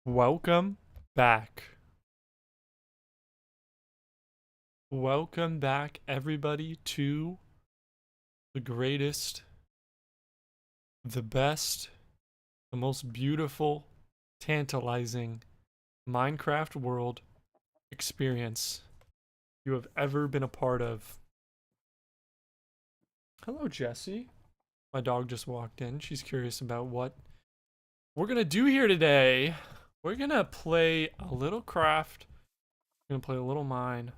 Welcome back. Welcome back, everybody, to the greatest, the best, the most beautiful, tantalizing Minecraft world experience you have ever been a part of. Hello, Jessie. My dog just walked in. She's curious about what we're gonna do here today. We're gonna play a little craft, we're gonna play a little mine,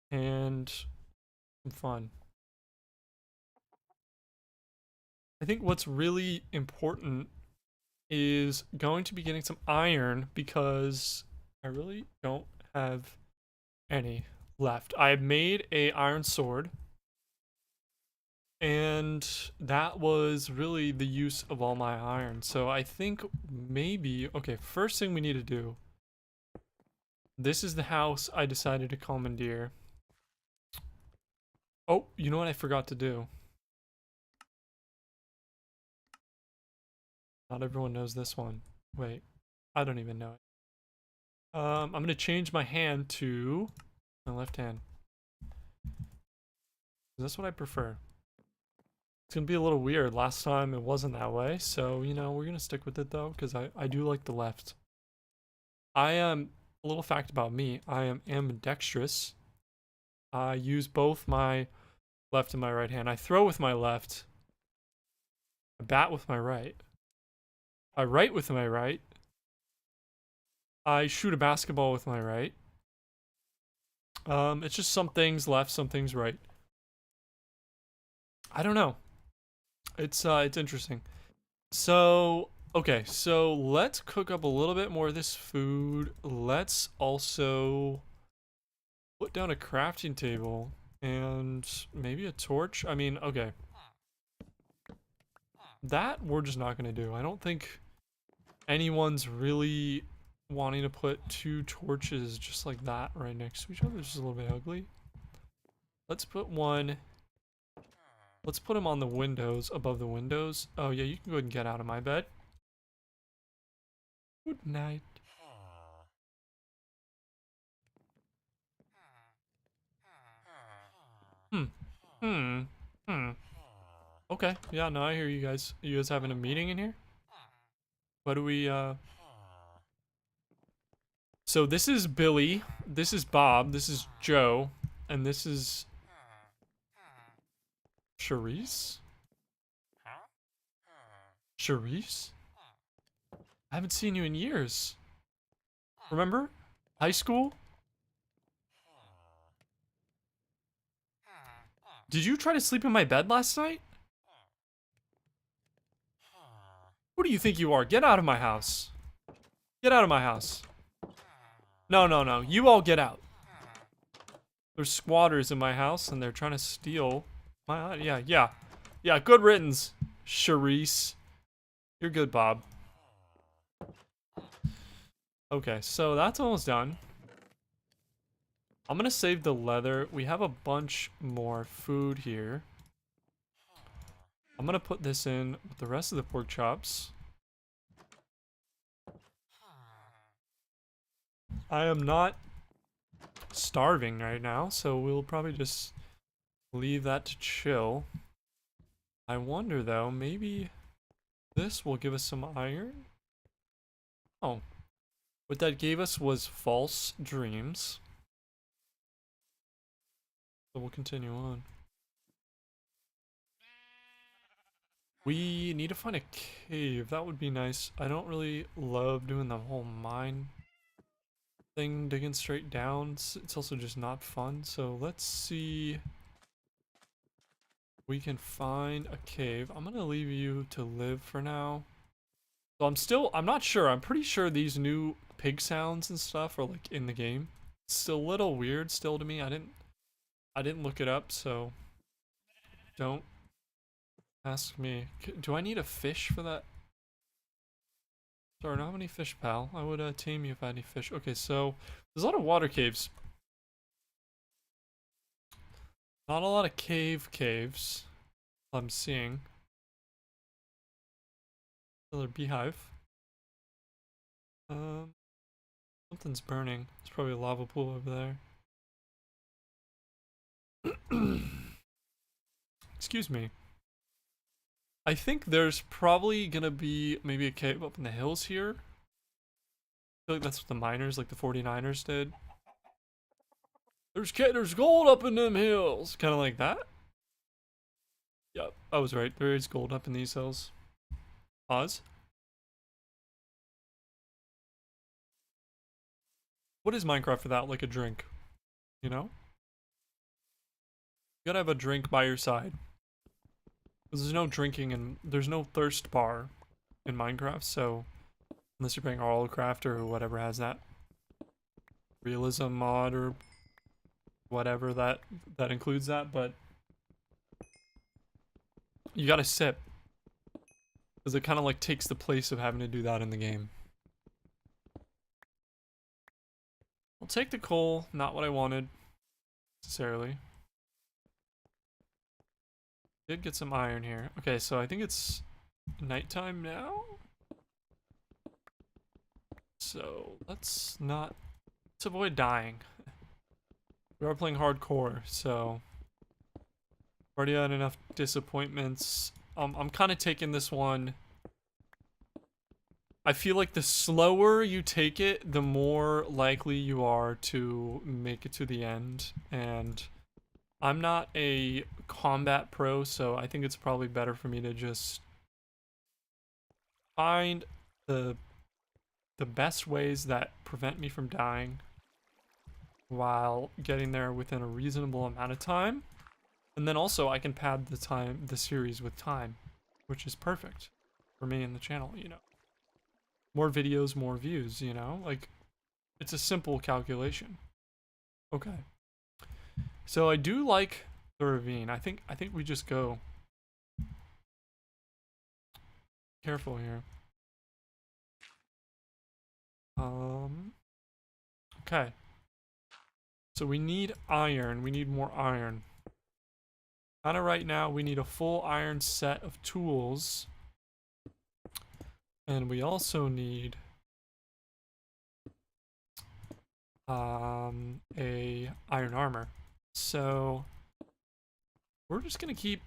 and some fun. I think what's really important is going to be getting some iron because I really don't have any left. I made a iron sword and that was really the use of all my iron. So I think maybe, okay, first thing we need to do, this is the house I decided to commandeer. Oh, you know what I forgot to do? Not everyone knows this one. Wait, I don't even know it. I'm gonna change my hand to my left hand. That's what I prefer. It's gonna be a little weird. Last time it wasn't that way, so you know we're gonna stick with it though, because I do like the left. I am a little fact about me. I am ambidextrous. I use both my left and my right hand. I throw with my left. I bat with my right. I write with my right. I shoot a basketball with my right. It's just some things left, some things right. I don't know. It's interesting. So, okay, so let's cook up a little bit more of this food. Let's also put down a crafting table and maybe a torch. I mean, okay. That we're just not going to do. I don't think anyone's really wanting to put two torches just like that right next to each other. It's just a little bit ugly. Let's put one. Let's put them on the windows, above the windows. Oh yeah, you can go ahead and get out of my bed. Good night. Hmm. Hmm. Hmm. Okay. Yeah, no, I hear you guys. You guys having a meeting in here? What do we, So this is Billy. This is Bob. This is Joe. And this is Charisse? Charisse? I haven't seen you in years. Remember? High school? Did you try to sleep in my bed last night? Who do you think you are? Get out of my house. Get out of my house. No, no, no. You all get out. There's squatters in my house and they're trying to steal my... Yeah, yeah. Yeah, good riddance, Charisse. You're good, Bob. Okay, so that's almost done. I'm gonna save the leather. We have a bunch more food here. I'm gonna put this in with the rest of the pork chops. I am not starving right now, so we'll probably just leave that to chill. I wonder though, maybe this will give us some iron? Oh, what that gave us was false dreams. So we'll continue on. We need to find a cave. That would be nice. I don't really love doing the whole mine thing, digging straight down. It's also just not fun. So let's see. We can find a cave. I'm gonna leave you to live for now. So I'm not sure. I'm pretty sure these new pig sounds and stuff are like in the game. It's still a little weird still to me. I didn't look it up, so don't ask me. Do I need a fish for that? Sorry, I don't have any fish, pal. I would tame you if I had any fish. Okay, so there's a lot of water caves. Not a lot of caves. I'm seeing. Another beehive. Um, something's burning. It's probably a lava pool over there. Excuse me. I think there's probably gonna be maybe a cave up in the hills here. I feel like that's what the miners, like the 49ers, did. There's gold up in them hills. Kind of like that. Yep, I was right. There is gold up in these hills. Oz? What is Minecraft without like a drink? You know? You gotta have a drink by your side. There's no drinking and there's no thirst bar in Minecraft, so unless you're playing Craft or whatever has that realism mod or whatever that includes that, but you gotta sip because it kind of like takes the place of having to do that in the game. I'll take the coal, not what I wanted necessarily. Did get some iron here. Okay, so I think it's nighttime now. So let's avoid dying. We are playing hardcore, so already had enough disappointments. I'm kind of taking this one. I feel like the slower you take it, the more likely you are to make it to the end. And I'm not a combat pro, so I think it's probably better for me to just find the best ways that prevent me from dying while getting there within a reasonable amount of time. And then also I can pad the series with time, which is perfect for me and the channel, you know. More videos, more views, you know? Like, it's a simple calculation. Okay. So I do like the ravine. I think we just go. Careful here. Okay. So we need iron. We need more iron. Kinda right now, we need a full iron set of tools. And we also need a iron armor. So we're just gonna keep,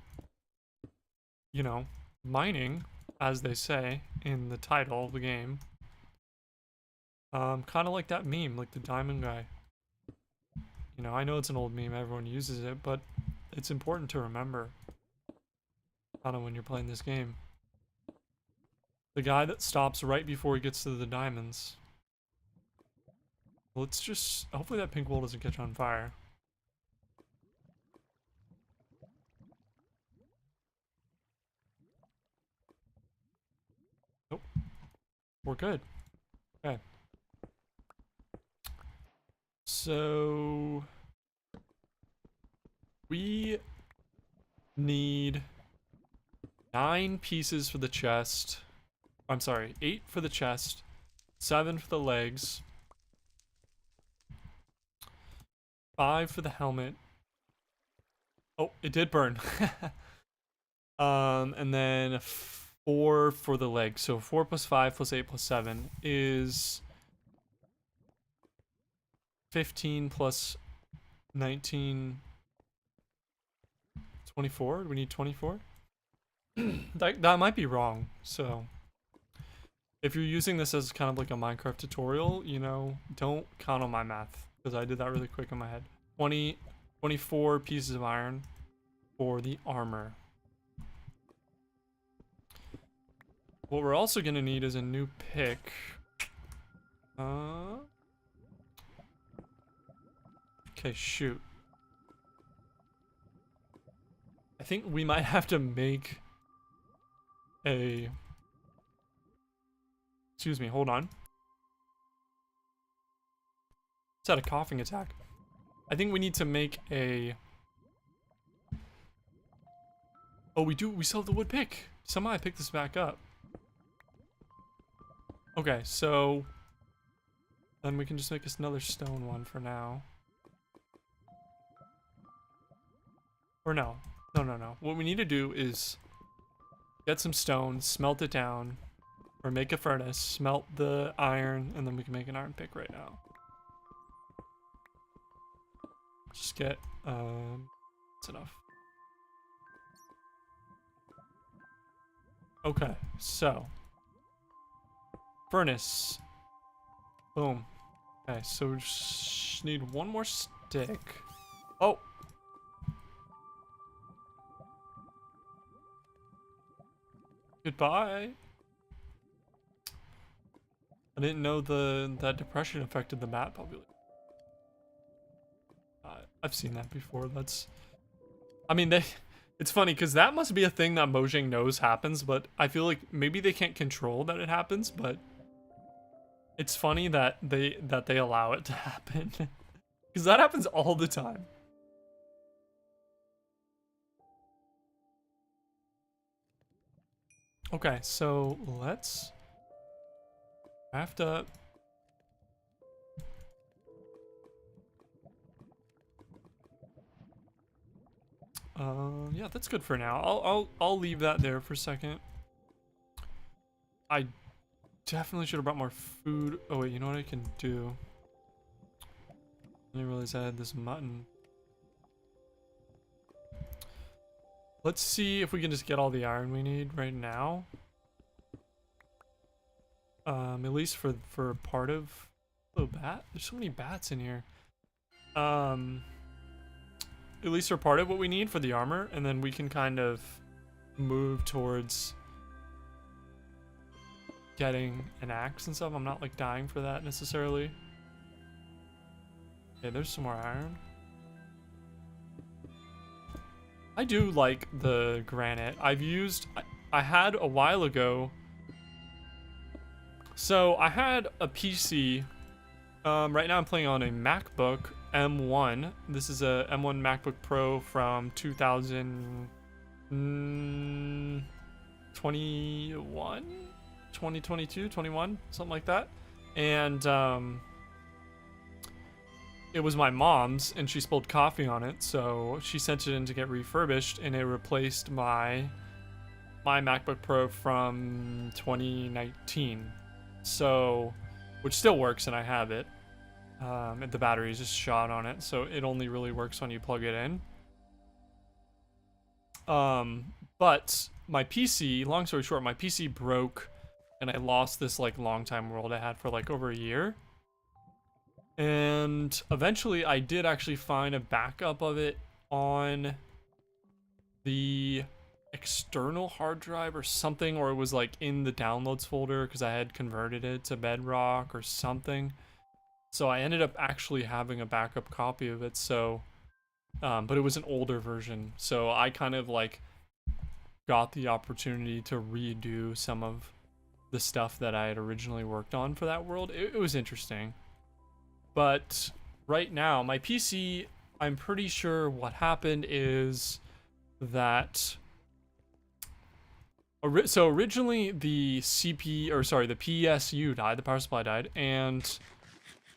you know, mining, as they say in the title of the game. Kind of like that meme, like the diamond guy. You know, I know it's an old meme, everyone uses it, but it's important to remember. Kind of when you're playing this game. The guy that stops right before he gets to the diamonds. Let's just, hopefully that pink wool doesn't catch on fire. Nope. We're good. Okay. So we need 9 pieces for the chest. I'm sorry, 8 for the chest, 7 for the legs, 5 for the helmet. Oh, it did burn. And then 4 for the legs. So 4 plus 5 plus 8 plus 7 is 15 plus 19, 24. Do we need 24? that might be wrong. So if you're using this as kind of like a Minecraft tutorial, you know, don't count on my math because I did that really quick in my head. 24 pieces of iron for the armor. What we're also gonna need is a new pick. Okay, shoot. I think we might have to make a... Excuse me, hold on. It's had a coughing attack. I think we need to make a... Oh, we still have the wood pick. Somehow I picked this back up. Okay, so... Then we can just make us another stone one for now. Or no. No. What we need to do is get some stone, smelt it down, Or make a furnace, smelt the iron, and then we can make an iron pick right now. Just get, that's enough. Okay, so. Furnace. Boom. Okay, so we just need one more stick. Oh! Goodbye. I didn't know that depression affected the bat population. I've seen that before. That's, I mean, it's funny because that must be a thing that Mojang knows happens, but I feel like maybe they can't control that it happens, but it's funny that they allow it to happen because that happens all the time. Okay, so let's craft up. Yeah, that's good for now. I'll leave that there for a second. I definitely should have brought more food. Oh wait, you know what I can do? I didn't realize I had this mutton. Let's see if we can just get all the iron we need right now. At least for part of. Oh, bat! There's so many bats in here. At least for part of what we need for the armor, and then we can kind of move towards getting an axe and stuff. I'm not like dying for that necessarily. Okay, there's some more iron. I do like the granite. I had a while ago. So I had a PC. Right now I'm playing on a MacBook M1. This is a M1 MacBook Pro from 2021, 2022, 21, something like that. And it was my mom's, and she spilled coffee on it, so she sent it in to get refurbished, and it replaced my MacBook Pro from 2019. So, which still works, and I have it. The battery is just shot on it, so it only really works when you plug it in. But my PC, long story short, my PC broke, and I lost this like long time world I had for like over a year. And eventually I did actually find a backup of it on the external hard drive or something, or it was like in the downloads folder because I had converted it to Bedrock or something. So I ended up actually having a backup copy of it. So, but it was an older version. So I kind of like got the opportunity to redo some of the stuff that I had originally worked on for that world. It was interesting. But right now, my PC, I'm pretty sure what happened is that so originally the the PSU died, the power supply died, and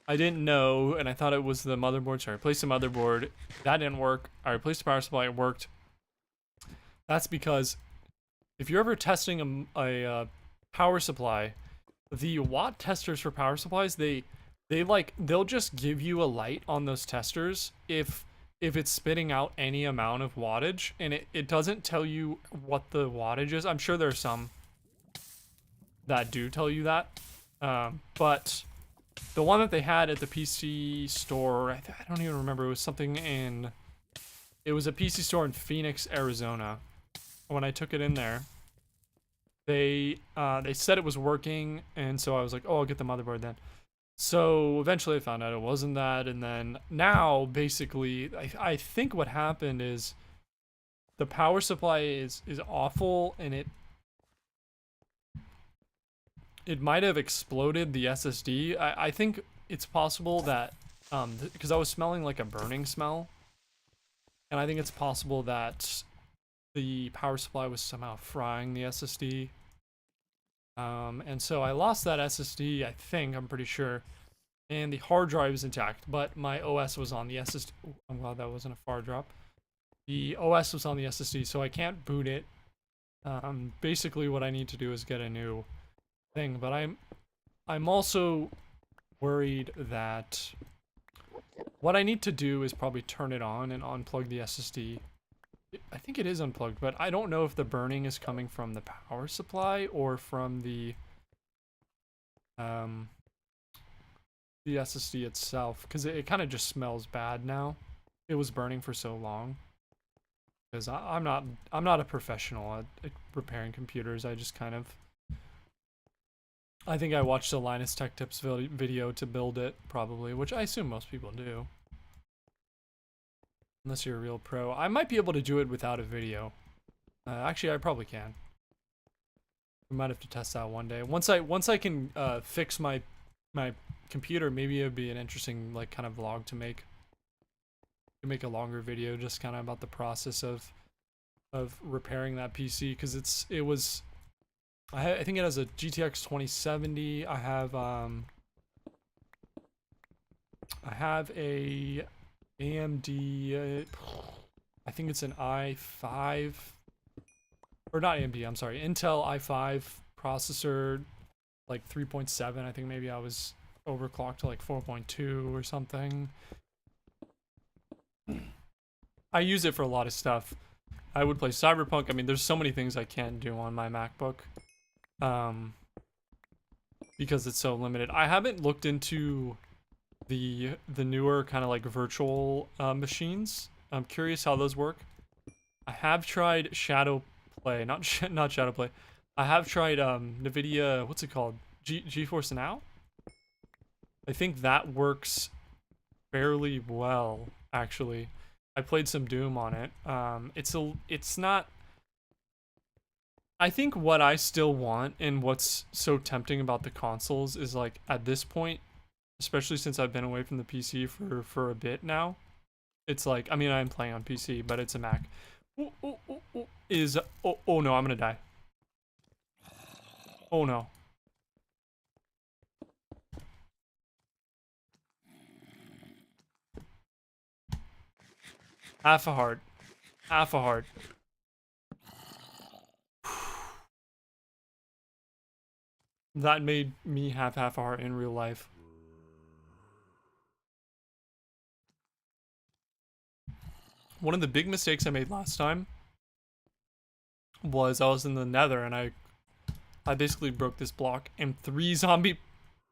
I didn't know, and I thought it was the motherboard, so I replaced the motherboard. That didn't work. I replaced the power supply, it worked. That's because if you're ever testing a power supply, the watt testers for power supplies, they'll just give you a light on those testers if it's spitting out any amount of wattage, and it doesn't tell you what the wattage is. I'm sure there's some that do tell you that, but the one that they had at the PC store, I don't even remember, it was a PC store in Phoenix, Arizona. When I took it in there, they said it was working, and so I was like, oh, I'll get the motherboard then. So eventually I found out it wasn't that, and then now basically I think what happened is the power supply is awful, and it might have exploded the SSD. I think it's possible that because I was smelling like a burning smell, and I think it's possible that the power supply was somehow frying the SSD. And so I lost that SSD, I'm pretty sure, and the hard drive is intact, but my OS was on the SSD. Ooh, I'm glad that wasn't a far drop. The OS was on the SSD, so I can't boot it. Basically what I need to do is get a new thing, but I'm also worried that what I need to do is probably turn it on and unplug the SSD. I think it is unplugged, but I don't know if the burning is coming from the power supply or from um the SSD itself, because it kind of just smells bad now. It was burning for so long. Because I'm not a professional at repairing computers. I just kind of I think I watched a Linus Tech Tips video to build it, probably, which I assume most people do. Unless you're a real pro. I might be able to do it without a video. Actually, I probably can. We might have to test that one day. Once I can fix my computer, maybe it'd be an interesting like kind of vlog to make. To make a longer video, just kind of about the process of repairing that PC, because it was I think it has a GTX 2070. I have a AMD. I think it's an i5, or not AMD. I'm sorry, Intel i5 processor, like 3.7. I think maybe I was overclocked to like 4.2 or something. I use it for a lot of stuff. I would play Cyberpunk. I mean, there's so many things I can't do on my MacBook. Because it's so limited. I haven't looked into the newer kind of like virtual machines. I'm curious how those work. I have tried Shadow Play, not Shadow Play. I have tried Nvidia. What's it called? GeForce Now. I think that works fairly well, actually. I played some Doom on it. It's not. I think what I still want and what's so tempting about the consoles is like at this point, especially since I've been away from the PC for a bit now. It's like, I mean, I'm playing on PC, but it's a Mac. Ooh, ooh, ooh, ooh, oh no, I'm gonna die. Oh no. Half a heart. Half a heart. That made me have half a heart in real life. One of the big mistakes I made last time was I was in the Nether and I basically broke this block and three zombie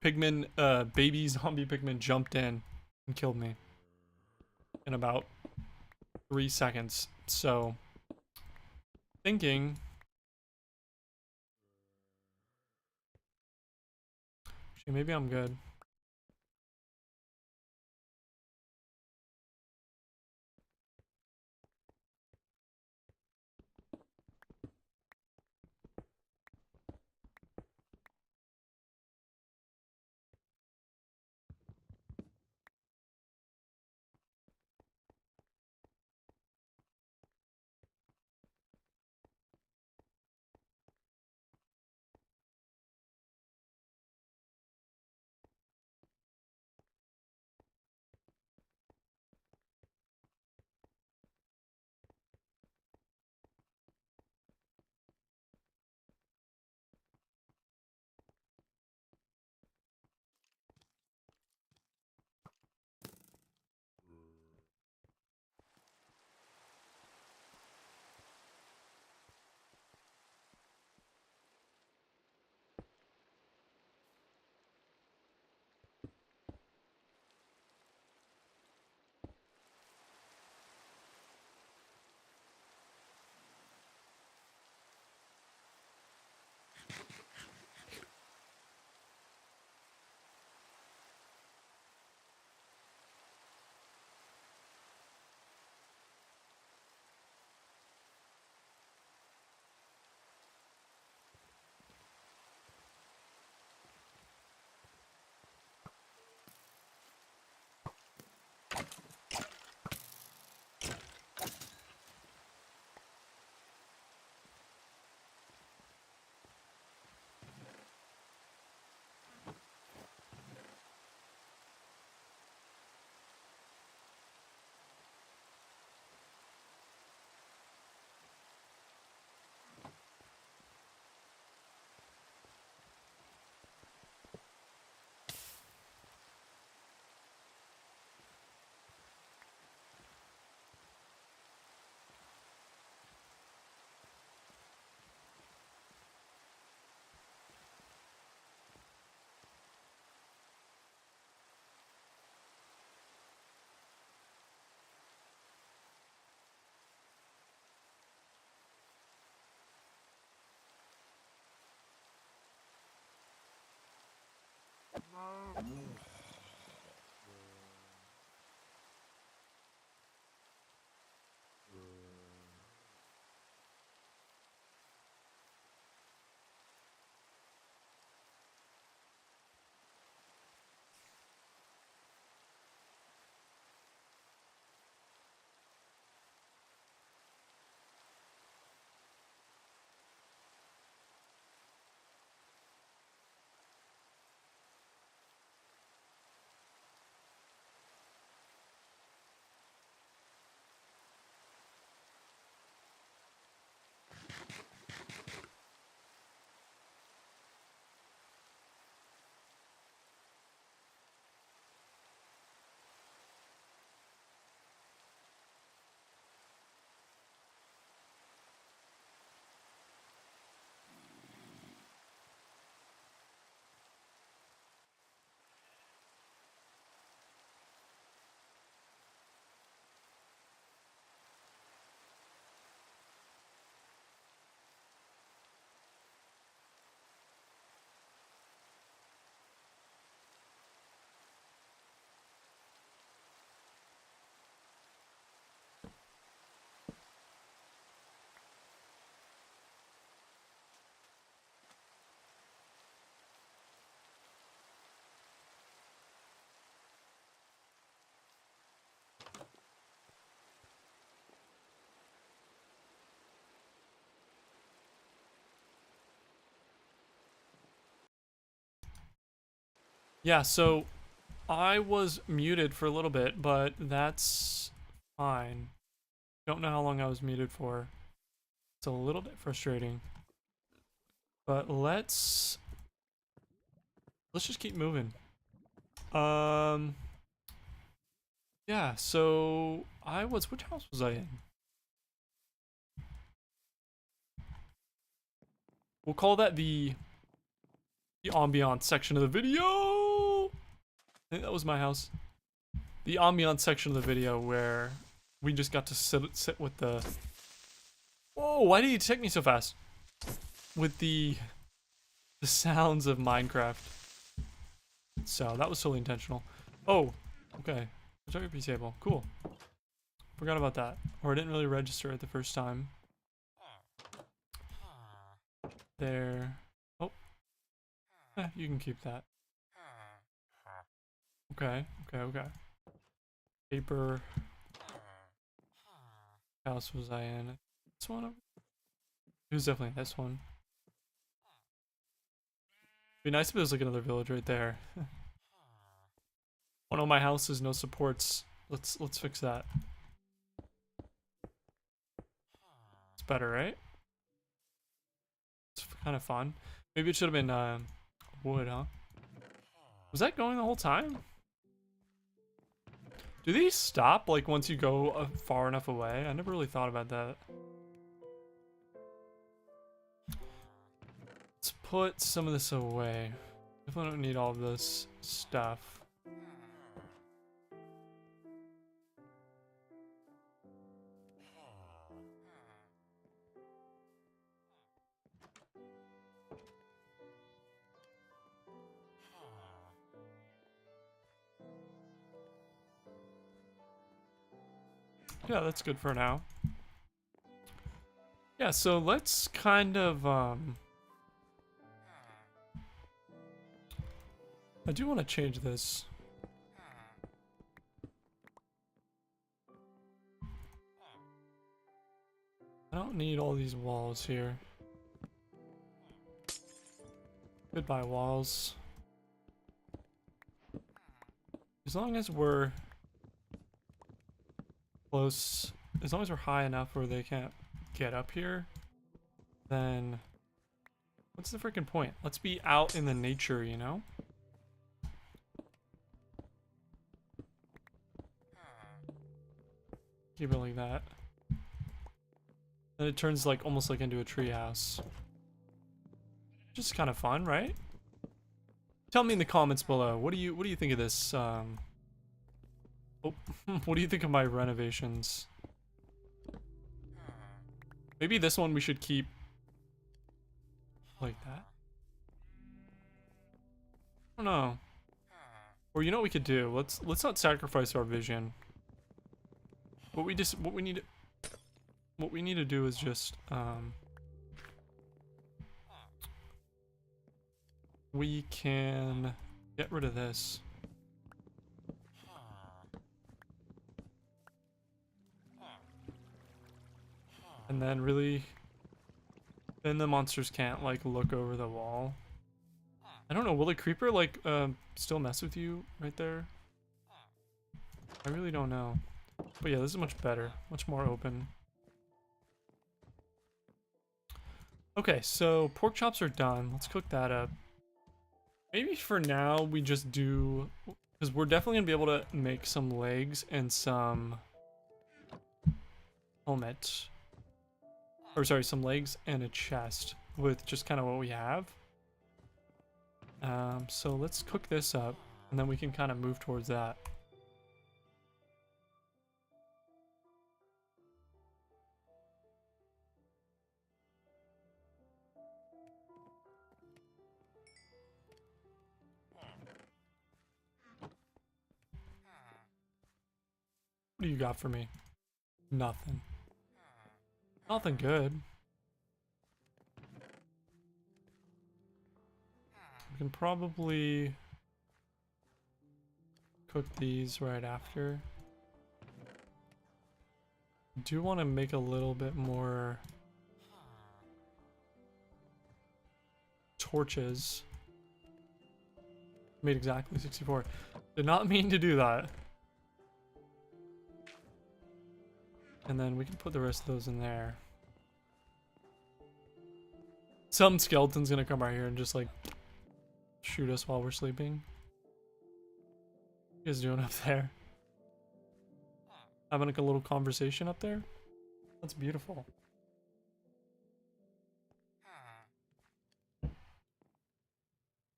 pigmen, baby zombie pigmen jumped in and killed me in about 3 seconds. So, thinking, actually, maybe I'm good. Yeah, so I was muted for a little bit, but that's fine. Don't know how long I was muted for. It's a little bit frustrating. But let's just keep moving. Um yeah, so which house was I in? We'll call that the ambiance section of the video. I think that was my house. The ambiance section of the video where we just got to sit with the. Whoa! Why did he detect me so fast? With the sounds of Minecraft. So that was totally intentional. Oh, okay. Photography table. Cool. Forgot about that. Or I didn't really register it the first time. There. Oh. You can keep that. Okay. Paper. House was I in? This one? It was definitely this one. It'd be nice if it was like another village right there. One of my houses, no supports. Let's fix that. It's better, right? It's kind of fun. Maybe it should have been wood, huh? Was that going the whole time? Do these stop like once you go far enough away? I never really thought about that. Let's put some of this away. Definitely don't need all of this stuff. Yeah, that's good for now. Yeah, so let's kind of I do want to change this. I don't need all these walls here. Goodbye, walls. As long as we're close, as long as we're high enough where they can't get up here, then what's the freaking point? Let's be out in the nature, you know? Keep it like that. Then it turns like almost like into a treehouse. Just kind of fun, right? Tell me in the comments below. What do you think of this? Oh, what do you think of my renovations? Maybe this one we should keep like that. I don't know. Or you know what we could do? Let's not sacrifice our vision. What we need to do is just we can get rid of this. And then really then the monsters can't like look over the wall. I don't know, will the creeper like still mess with you right there? I really don't know. But yeah, this is much better, much more open. Okay, so pork chops are done. Let's cook that up. Maybe for now we just do, because we're definitely gonna be able to make some legs and some helmet. Or sorry, some legs and a chest with just kind of what we have. So let's cook this up and then we can kind of move towards that. What do you got for me? Nothing. Nothing good. We can probably cook these right after. Do want to make a little bit more torches. Made exactly 64. Did not mean to do that. And then we can put the rest of those in there. Some skeleton's gonna come right here and just like shoot us while we're sleeping. What you guys doing up there? Having like a little conversation up there? That's beautiful.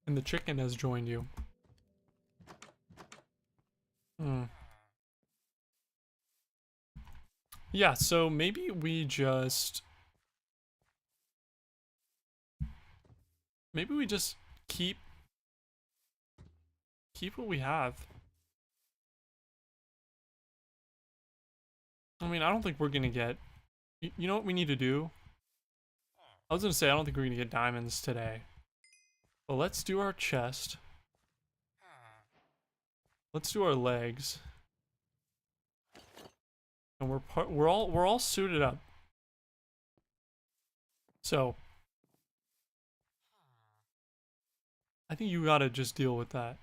And the chicken has joined you. Hmm. Yeah, so maybe we just... Maybe we just keep what we have. I mean, I don't think we're gonna get... You know what we need to do? I was gonna say, I don't think we're gonna get diamonds today. But let's do our chest. Let's do our legs. And we're all suited up. So I think you gotta just deal with that.